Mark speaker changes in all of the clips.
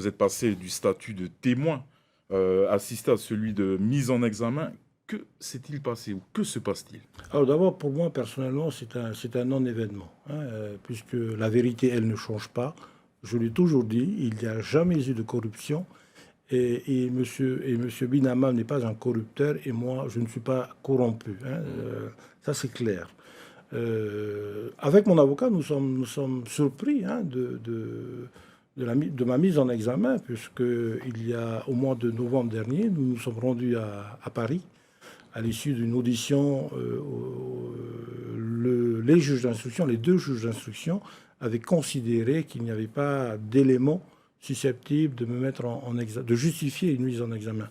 Speaker 1: vous êtes passé du statut de témoin assisté à celui de mise en examen. Que s'est-il passé ou que se passe-t-il?
Speaker 2: Alors d'abord, pour moi, personnellement, c'est un non-événement, hein, puisque la vérité, elle ne change pas. Je l'ai toujours dit, il n'y a jamais eu de corruption. Et monsieur Binama n'est pas un corrupteur et moi, je ne suis pas corrompu, hein, ça, c'est clair. Avec mon avocat, nous sommes surpris, hein, de ma mise en examen, puisqu'il y a au mois de novembre dernier, nous nous sommes rendus à Paris à l'issue d'une audition. Les juges d'instruction, les deux juges d'instruction, avaient considéré qu'il n'y avait pas d'éléments susceptibles de me mettre de justifier une mise en examen.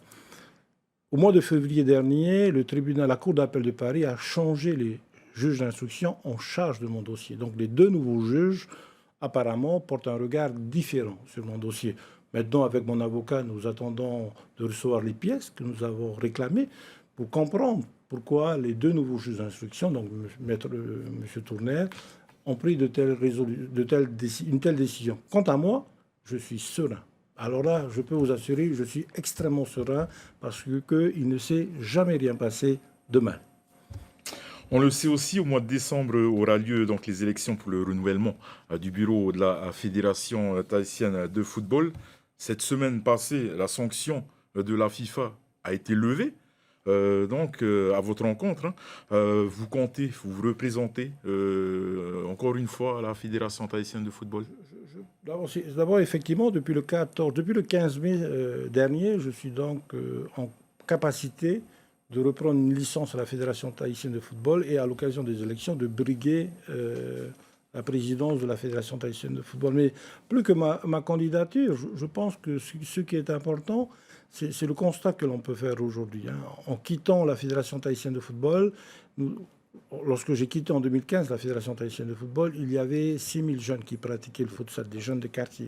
Speaker 2: Au mois de février dernier, la Cour d'appel de Paris a changé les juges d'instruction en charge de mon dossier. Donc les deux nouveaux juges, apparemment, portent un regard différent sur mon dossier. Maintenant, avec mon avocat, nous attendons de recevoir les pièces que nous avons réclamées pour comprendre pourquoi les deux nouveaux juges d'instruction, donc M. Tournaire, ont pris une telle décision. Quant à moi, je suis serein. Alors là, je peux vous assurer, je suis extrêmement serein parce qu'il ne s'est jamais rien passé demain.
Speaker 1: On le sait aussi, au mois de décembre aura lieu donc les élections pour le renouvellement du bureau de la Fédération tahitienne de football. Cette semaine passée, la sanction de la FIFA a été levée. À votre rencontre, hein, vous comptez, vous représentez encore une fois la Fédération tahitienne de football.
Speaker 2: D'abord, effectivement, depuis le 15 mai dernier, je suis donc en capacité de reprendre une licence à la Fédération tahitienne de football et à l'occasion des élections de briguer la présidence de la Fédération tahitienne de football. Mais plus que ma candidature, je pense que ce qui est important, c'est le constat que l'on peut faire aujourd'hui. Hein. En quittant la Fédération tahitienne de football, lorsque j'ai quitté en 2015 la Fédération tahitienne de football, il y avait 6000 jeunes qui pratiquaient le futsal, des jeunes de quartier.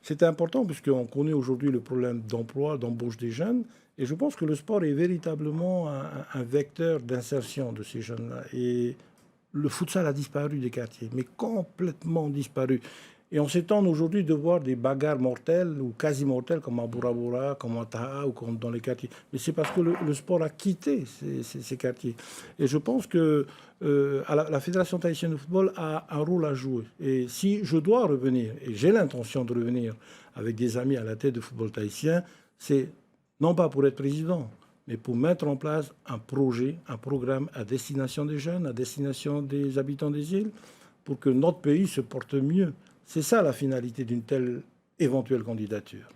Speaker 2: C'est important puisqu'on connaît aujourd'hui le problème d'emploi, d'embauche des jeunes. Et je pense que le sport est véritablement un vecteur d'insertion de ces jeunes-là. Et le futsal a disparu des quartiers, mais complètement disparu. Et on s'étonne aujourd'hui de voir des bagarres mortelles ou quasi mortelles comme à Burabura, comme à Taha ou comme dans les quartiers. Mais c'est parce que le sport a quitté ces quartiers. Et je pense que la Fédération tahitienne de football a un rôle à jouer. Et si je dois revenir, et j'ai l'intention de revenir avec des amis à la tête du football tahitien, c'est non pas pour être président, mais pour mettre en place un projet, un programme à destination des jeunes, à destination des habitants des îles, pour que notre pays se porte mieux. C'est ça la finalité d'une telle éventuelle candidature.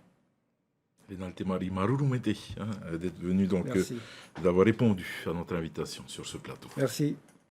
Speaker 1: Marie Marurumete, d'être venu donc, d'avoir répondu à notre invitation sur ce plateau.
Speaker 2: Merci.